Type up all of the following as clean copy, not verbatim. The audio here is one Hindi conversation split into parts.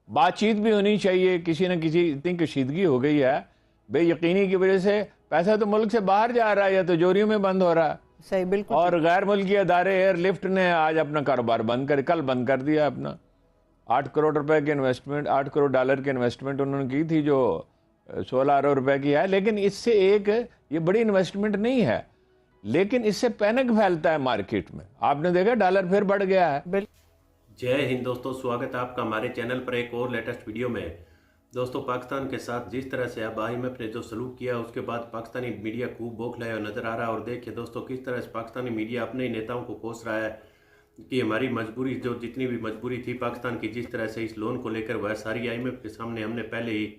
बातचीत भी होनी चाहिए। किसी न किसी इतनी कशीदगी हो गई है बेयकीनी की वजह से, पैसा तो मुल्क से बाहर जा रहा है या तिजोरियों में बंद हो रहा है। सही, बिल्कुल। और गैर मुल्की अदारे एयरलिफ्ट ने आज अपना कारोबार कल बंद कर दिया अपना। 8 करोड़ रुपए की इन्वेस्टमेंट, 8 करोड़ डॉलर की इन्वेस्टमेंट उन्होंने की थी, जो 16 अरब रुपए की है। लेकिन इससे ये बड़ी इन्वेस्टमेंट नहीं है, लेकिन इससे पैनिक फैलता है मार्केट में। आपने देखा डॉलर फिर बढ़ गया है। जय हिंद दोस्तों, स्वागत है आपका हमारे चैनल पर एक और लेटेस्ट वीडियो में। दोस्तों, पाकिस्तान के साथ जिस तरह से अब IMF ने जो सलूक किया, उसके बाद पाकिस्तानी मीडिया खूब बौखलाया नजर आ रहा है। और देखिए दोस्तों, किस तरह से पाकिस्तानी मीडिया अपने ही नेताओं को कोस रहा है कि हमारी मजबूरी, जो जितनी भी मजबूरी थी पाकिस्तान की, जिस तरह से इस लोन को लेकर वह सारी IMF के सामने हमने पहले ही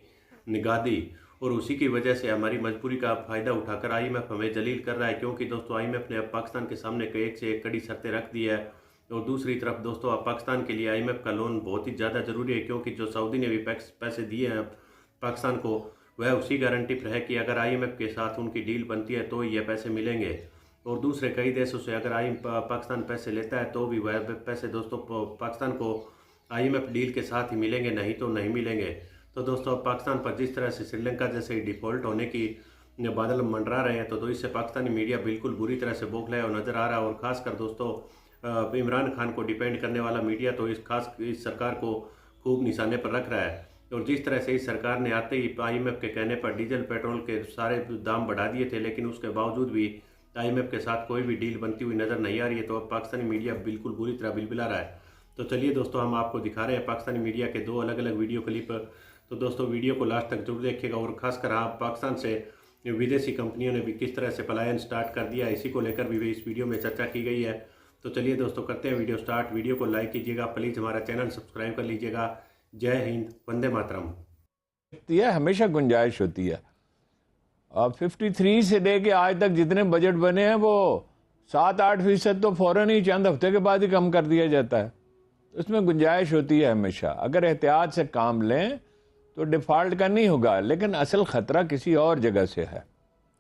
निगाह दी, और उसी की वजह से हमारी मजबूरी का फ़ायदा उठाकर IMF हमें जलील कर रहा है। क्योंकि दोस्तों, IMF ने अब पाकिस्तान के सामने एक से एक कड़ी शर्तें रख दी है। और दूसरी तरफ दोस्तों, अब पाकिस्तान के लिए IMF का लोन बहुत ही ज़्यादा ज़रूरी है, क्योंकि जो सऊदी ने भी पैसे दिए हैं पाकिस्तान को, वह उसी गारंटी पर है कि अगर IMF के साथ उनकी डील बनती है तो ये पैसे मिलेंगे। और दूसरे कई देशों से अगर पाकिस्तान पैसे लेता है तो भी वह पैसे दोस्तों पाकिस्तान को IMF डील के साथ ही मिलेंगे, नहीं तो नहीं मिलेंगे। तो दोस्तों, पाकिस्तान पर जिस तरह से श्रीलंका जैसे डिफ़ॉल्ट होने की बादल मंडरा रहे हैं, तो इससे पाकिस्तानी मीडिया बिल्कुल बुरी तरह से बौखलाया और नज़र आ रहा है। और ख़ासकर दोस्तों, इमरान खान को डिपेंड करने वाला मीडिया तो इस सरकार को खूब निशाने पर रख रहा है। और जिस तरह से इस सरकार ने आते ही IMF के कहने पर डीजल पेट्रोल के सारे दाम बढ़ा दिए थे, लेकिन उसके बावजूद भी IMF के साथ कोई भी डील बनती हुई नज़र नहीं आ रही है। तो अब पाकिस्तानी मीडिया बिल्कुल बुरी तरह बिलबिला रहा है। तो चलिए दोस्तों, हम आपको दिखा रहे हैं पाकिस्तानी मीडिया के दो अलग अलग वीडियो क्लिप। तो दोस्तों, वीडियो को लास्ट तक जरूर देखिएगा। और खासकर आप पाकिस्तान से विदेशी कंपनियों ने भी किस तरह से पलायन स्टार्ट कर दिया, इसी को लेकर भी इस वीडियो में चर्चा की गई है। तो चलिए दोस्तों, करते हैं वीडियो स्टार्ट। वीडियो को लाइक कीजिएगा, प्लीज़ हमारा चैनल सब्सक्राइब कर लीजिएगा। जय हिंद, वंदे मातरम। हमेशा गुंजाइश होती है। अब 53 से लेके आज तक जितने बजट बने हैं वो 7-8% तो फौरन ही चंद हफ्ते के बाद ही कम कर दिया जाता है। उसमें गुंजाइश होती है हमेशा। अगर एहतियात से काम लें तो डिफॉल्ट का नहीं होगा, लेकिन असल खतरा किसी और जगह से है।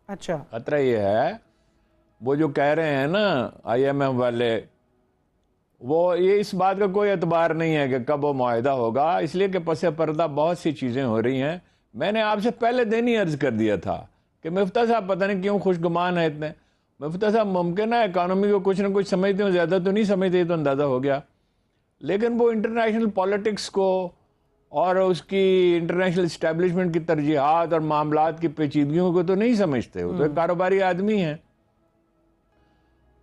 अच्छा, खतरा ये है, वो जो कह रहे हैं ना IMF वाले, वो ये इस बात का कोई एतबार नहीं है कि कब वो मुआहिदा होगा, इसलिए कि पसे पर्दा बहुत सी चीज़ें हो रही हैं। मैंने आपसे पहले दिन ही अर्ज कर दिया था कि मुफ्ता साहब पता नहीं क्यों खुशगुमान है इतने। मुफ्ता साहब मुमकिन है इकानमी को कुछ ना कुछ समझते हो, ज़्यादा तो नहीं समझते, तो अंदाज़ा हो गया। लेकिन वो इंटरनेशनल पॉलिटिक्स को और उसकी इंटरनेशनल इस्टेब्लिशमेंट की तरजीहात और मामलात की पेचीदगियों को तो नहीं समझते। वो तो एक कारोबारी आदमी है।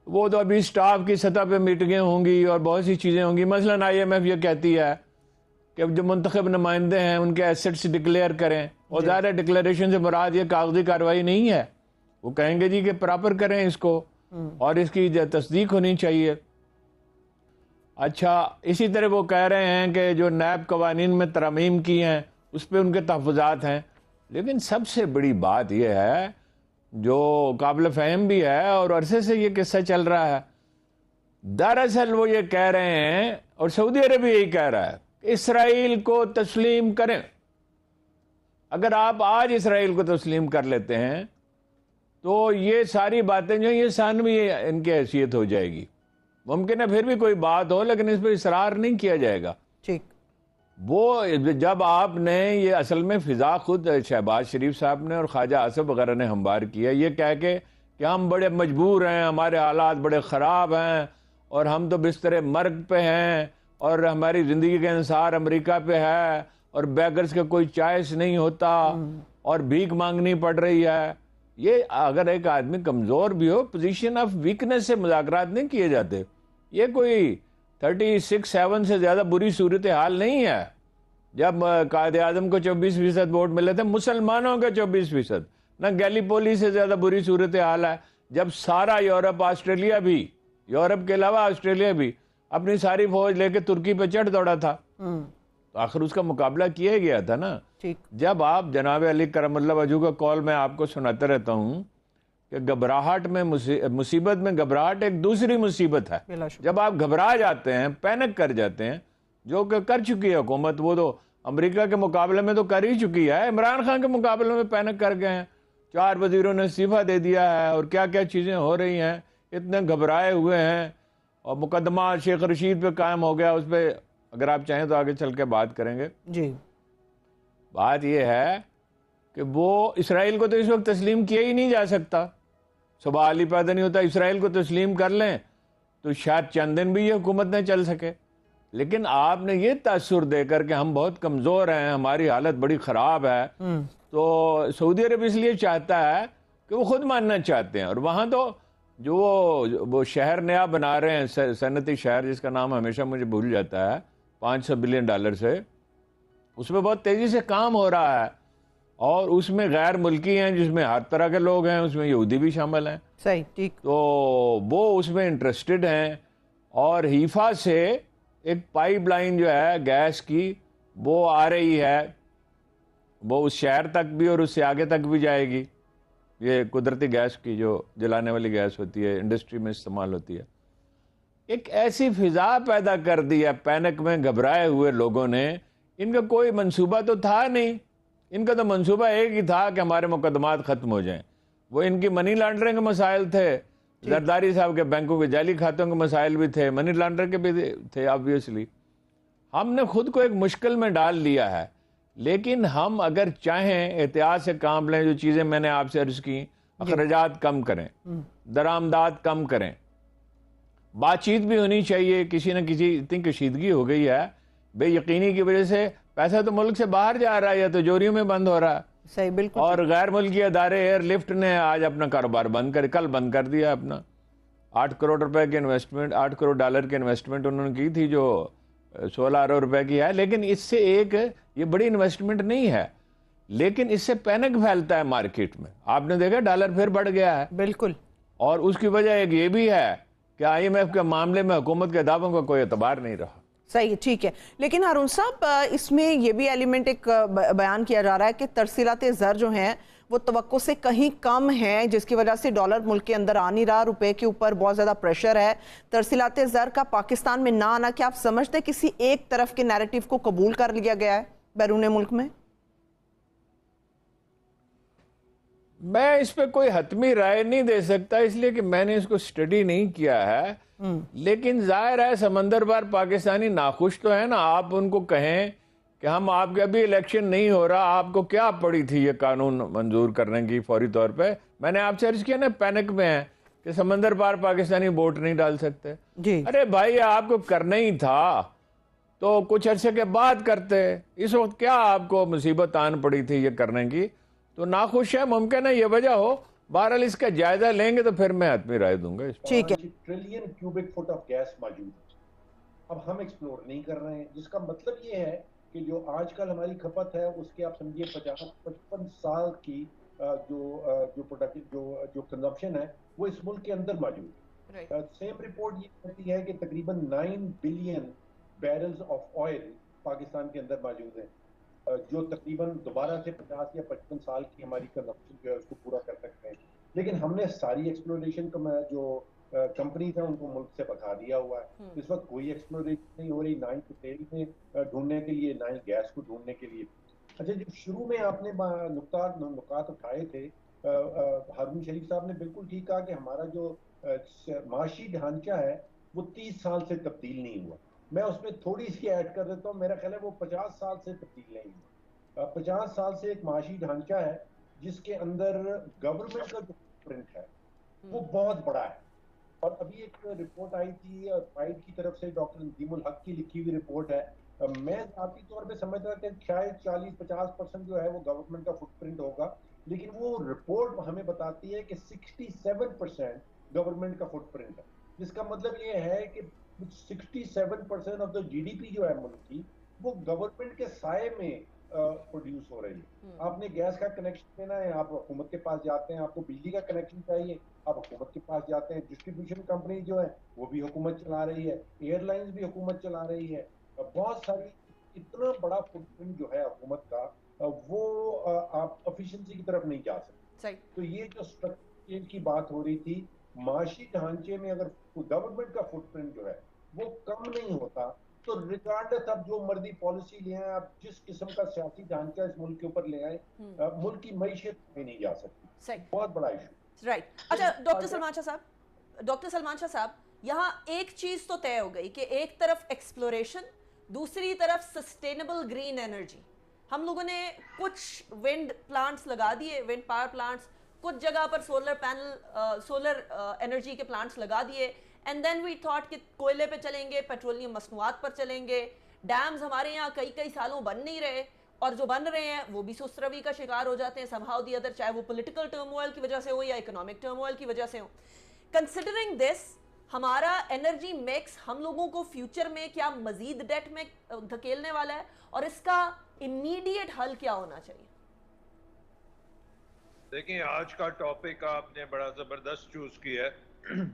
वो तो अभी स्टाफ की सतह पे मीटिंगें होंगी और बहुत सी चीज़ें होंगी। मसलन IMF ये कहती है कि जो मुंतखब नुमाइंदे हैं उनके एसेट्स डिक्लेयर करें, और ज़्यादा डिक्लेरेशन से मुराद ये कागजी कार्रवाई नहीं है। वो कहेंगे जी कि प्रॉपर करें इसको और इसकी तस्दीक होनी चाहिए। अच्छा, इसी तरह वो कह रहे हैं कि जो नैब कवानीन में तरमीम की हैं उस पर उनके तहफ़्फ़ुज़ात हैं। लेकिन सबसे बड़ी बात यह है, जो काबिल फ़हम भी है और अरसे से ये किस्सा चल रहा है, दरअसल वो ये कह रहे हैं, और सऊदी अरब भी यही कह रहा है, इसराइल को तस्लीम करें। अगर आप आज इसराइल को तस्लीम कर लेते हैं तो ये सारी बातें जो ये सानवी इनकी हैसियत हो जाएगी। मुमकिन है फिर भी कोई बात हो, लेकिन इस पर इसरार नहीं किया जाएगा। ठीक। वो जब आपने ये असल में फिजा खुद शहबाज शरीफ साहब ने और ख्वाजा आसिफ वगैरह ने हमवार किया, ये कह के कि हम बड़े मजबूर हैं, हमारे हालात बड़े ख़राब हैं और हम तो बिस्तर मर्ग पे हैं और हमारी ज़िंदगी का इंसार अमेरिका पे है और बैगर्स का कोई चॉइस नहीं होता और भीख मांगनी पड़ रही है। ये अगर एक आदमी कमज़ोर भी हो, पोजीशन ऑफ वीकनेस से मुज़ाकरात नहीं किए जाते। ये कोई 36-7 से ज़्यादा बुरी सूरत हाल नहीं है। जब कायदे आज़म को 24% वोट मिले थे, मुसलमानों के 24%, ना गैलीपोली से ज़्यादा बुरी सूरत हाल है। जब सारा यूरोप, ऑस्ट्रेलिया भी, यूरोप के अलावा ऑस्ट्रेलिया भी अपनी सारी फौज लेके तुर्की पे चढ़ दौड़ा था, तो आखिर उसका मुकाबला किया गया था ना। ठीक। जब आप जनाब अली करमुल्लाह वजहू का कॉल मैं आपको सुनाता रहता हूँ कि घबराहट में मुसीबत में घबराहट एक दूसरी मुसीबत है। जब आप घबरा जाते हैं, पैनिक कर जाते हैं, जो कि कर चुकी है हुकूमत, वो तो अमेरिका के मुकाबले में तो कर ही चुकी है। इमरान खान के मुकाबले में पैनिक कर गए हैं, 4 वजीरों ने इस्तीफा दे दिया है और क्या क्या चीज़ें हो रही हैं, इतने घबराए हुए हैं। और मुकदमा शेख रशीद पे कायम हो गया, उस पर अगर आप चाहें तो आगे चल के बात करेंगे जी। बात यह है कि वो इसराइल को तो इस वक्त तस्लीम किया ही नहीं जा सकता। सवाल ही पैदा नहीं होता। इसराइल को तस्लीम कर लें तो शायद चंद दिन भी ये हुकूमत न चल सके। लेकिन आपने ये तासुर देकर कि हम बहुत कमज़ोर हैं, हमारी हालत बड़ी ख़राब है, तो सऊदी अरब इसलिए चाहता है कि वो खुद मानना चाहते हैं। और वहाँ तो जो वो शहर नया बना रहे हैं, सनती शहर जिसका नाम हमेशा मुझे भूल जाता है, $500 बिलियन से, उसमें बहुत तेज़ी से काम हो रहा है। और उसमें गैर मुल्की हैं जिसमें हर तरह के लोग हैं, उसमें यहूदी भी शामिल हैं। सही, ठीक। तो वो उसमें इंटरेस्टेड हैं। और हीफा से एक पाइपलाइन जो है गैस की वो आ रही है, वो उस शहर तक भी और उससे आगे तक भी जाएगी। ये कुदरती गैस की जो जलाने वाली गैस होती है, इंडस्ट्री में इस्तेमाल होती है। एक ऐसी फिजा पैदा कर दी है, पैनिक में घबराए हुए लोगों ने। इनका कोई मंसूबा तो था नहीं। इनका तो मंसूबा एक ही था कि हमारे मुकदमात खत्म हो जाएं। वो इनकी मनी लॉन्ड्रिंग के मसाइल थे, जरदारी साहब के बैंकों के जाली खातों के मसाइल भी थे, मनी लॉन्ड्रिंग के भी थे। ऑब्वियसली हमने खुद को एक मुश्किल में डाल लिया है। लेकिन हम अगर चाहें एहतियात से काम लें, जो चीज़ें मैंने आपसे अर्ज की, अखराजात कम करें, दरामदात कम करें, बातचीत भी होनी चाहिए। किसी न किसी इतनी कशीदगी हो गई है बेयकीनी की वजह से, पैसा तो मुल्क से बाहर जा रहा है या तो जोरियों में बंद हो रहा है। सही, बिल्कुल। और गैर मुल्की अदारे एयरलिफ्ट ने आज अपना कारोबार कल बंद कर दिया अपना। 8 करोड़ रुपए की इन्वेस्टमेंट, $8 करोड़ की इन्वेस्टमेंट उन्होंने की थी, जो 16 अरब रुपए की है। लेकिन इससे ये बड़ी इन्वेस्टमेंट नहीं है, लेकिन इससे पैनिक फैलता है मार्केट में। आपने देखा डॉलर फिर बढ़ गया है। बिल्कुल। और उसकी वजह एक ये भी है कि IMF के मामले में हुकूमत के दावों का कोई एतबार नहीं रहा। सही, ठीक है। लेकिन हारून साहब, इसमें ये भी एलिमेंट एक बयान किया जा रहा है कि तरसीलात ज़र जो हैं वो तवक्को से कहीं कम है, जिसकी वजह से डॉलर मुल्क के अंदर आ नहीं रहा, रुपए के ऊपर बहुत ज़्यादा प्रेशर है। तरसीलात ज़र का पाकिस्तान में ना आना, क्या आप समझते हैं किसी एक तरफ के नैरेटिव को कबूल कर लिया गया है बैरून मुल्क में? मैं इस पे कोई हतमी राय नहीं दे सकता, इसलिए कि मैंने इसको स्टडी नहीं किया है। लेकिन जाहिर है समंदर पार पाकिस्तानी नाखुश तो है ना। आप उनको कहें कि हम आपके, अभी इलेक्शन नहीं हो रहा, आपको क्या पड़ी थी ये कानून मंजूर करने की फौरी तौर पे? मैंने आपसे अर्ज किया ना, पैनिक में है कि समंदर पार पाकिस्तानी वोट नहीं डाल सकते जी। अरे भाई, आपको करना ही था तो कुछ अरसे के बाद करते। इस वक्त क्या आपको मुसीबत आन पड़ी थी ये करने की? तो नाखुश है, मुमकिन है ये वजह हो। बहरहाल इसका जायजा लेंगे तो फिर मैं हतमी राय दूंगा। ठीक है। 5 trillion cubic foot of gas मौजूद है। अब हम एक्सप्लोर नहीं कर रहे हैं, जिसका मतलब ये है कि जो आजकल हमारी खपत है उसके आप समझिए 50-55 साल की जो प्रोडक्ट जो कंजम्पशन है वो इस मुल्क के अंदर मौजूद है। सेम रिपोर्ट ये कहती है कि तकरीबन 9 billion barrels of oil Pakistan के अंदर मौजूद है, जो तकरीबन दोबारा से 50 या 55 साल की हमारी कंजम्पशन जो है उसको पूरा कर सकते हैं। लेकिन हमने सारी एक्सप्लोरेशन जो कंपनीज है उनको मुल्क से भगा दिया हुआ है। इस वक्त कोई एक्सप्लोरेशन नहीं हो रही, ना ही तेल में ढूंढने के लिए, ना ही गैस को ढूंढने के लिए। अच्छा, जब शुरू में आपने नुकात उठाए थे, हारून शरीफ साहब ने बिल्कुल ठीक कहा कि हमारा जो माशी ढांचा है वो 30 साल से तब्दील नहीं हुआ। मैं उसमें थोड़ी सी ऐड कर देता हूँ, मेरा ख्याल है वो 50 साल से तब्दील नहीं हुआ। 50 साल से एक माशी ढांचा है जिसके अंदर गवर्नमेंट का जो प्रिंट है वो बहुत बड़ा है। और अभी एक रिपोर्ट आई थी फाइड की तरफ से, डॉक्टर नदीमुल हक की लिखी हुई रिपोर्ट है। मैं जाती तौर पे समझ रहा था कि शायद 40-50% जो है वो गवर्नमेंट का फुटप्रिंट होगा, लेकिन वो रिपोर्ट हमें बताती है कि 67% गवर्नमेंट का फुटप्रिंट है। जिसका मतलब ये है कि 67% ऑफ द GDP जो है मुल्क की वो गवर्नमेंट के साए में प्रोड्यूस हो रही है। आपने गैस का कनेक्शन देना है, आप हुकूमत के पास जाते हैं। आपको बिजली का कनेक्शन चाहिए, आप हुकूमत के पास जाते हैं। डिस्ट्रीब्यूशन कंपनी जो है वो भी हुकूमत चला रही है, एयरलाइंस भी हुकूमत चला रही है। बहुत सारी, इतना बड़ा फुटप्रिंट जो है हुकूमत का, वो आप एफिशिएंसी की तरफ नहीं जा सकते। तो ये जो स्ट्रक्चर चेंज की बात हो रही थी, माशी ढांचे में अगर गवर्नमेंट का फुटप्रिंट जो है वो कम नहीं होता तो रिगार्डलेस आप जो मर्जी पॉलिसी ले आए, आप जिस किस्म का सियासी ढांचा इस मुल्क के ऊपर ले आए, मुल्क की मईशत में नहीं जा सकती। बहुत बड़ा इशू। राइट। अच्छा, डॉक्टर सलमान शाह साहब, यहाँ एक चीज तो तय हो गई कि एक तरफ एक्सप्लोरेशन, दूसरी तरफ सस्टेनेबल ग्रीन एनर्जी, हम लोगों ने कुछ विंड प्लांट्स लगा दिए, विंड पावर प्लांट्स, कुछ जगह पर सोलर पैनल, सोलर एनर्जी के प्लांट्स लगा दिए, एंड देन वी थॉट कि कोयले पे चलेंगे, पेट्रोलियम मसनूआत पर चलेंगे। डैम्स हमारे यहाँ कई कई सालों बन नहीं रहे, और जो बन रहे हैं वो भी सुस्रवी का शिकार हो जाते हैं समहाउ दी अदर, चाहे वो पॉलिटिकल टर्मोइल की वजह से हो या इकोनॉमिक टर्मोइल की वजह से हो। कंसिडरिंग दिस, हमारा एनर्जी मिक्स हम लोगों को फ्यूचर में क्या मजीद डेट में धकेलने वाला है, और इसका इमीडिएट हल क्या होना चाहिए? देखिए, आज का टॉपिक आपने बड़ा ज़बरदस्त चूज़ किया है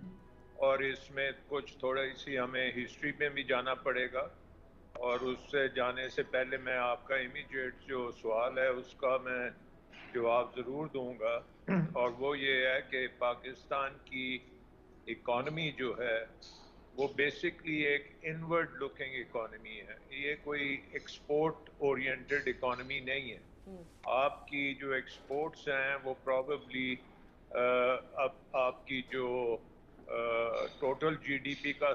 और इसमें कुछ थोड़ी सी हमें हिस्ट्री में भी जाना पड़ेगा, और उससे जाने से पहले मैं आपका इमीडिएट जो सवाल है उसका मैं जवाब ज़रूर दूंगा, और वो ये है कि पाकिस्तान की इकॉनमी जो है वो बेसिकली एक इनवर्ड लुकिंग इकॉनमी है, ये कोई एक्सपोर्ट ओरिएंटेड इकॉनमी नहीं है। आपकी जो एक्सपोर्ट्स हैं वो प्रॉबेबली अब आपकी जो टोटल जीडीपी का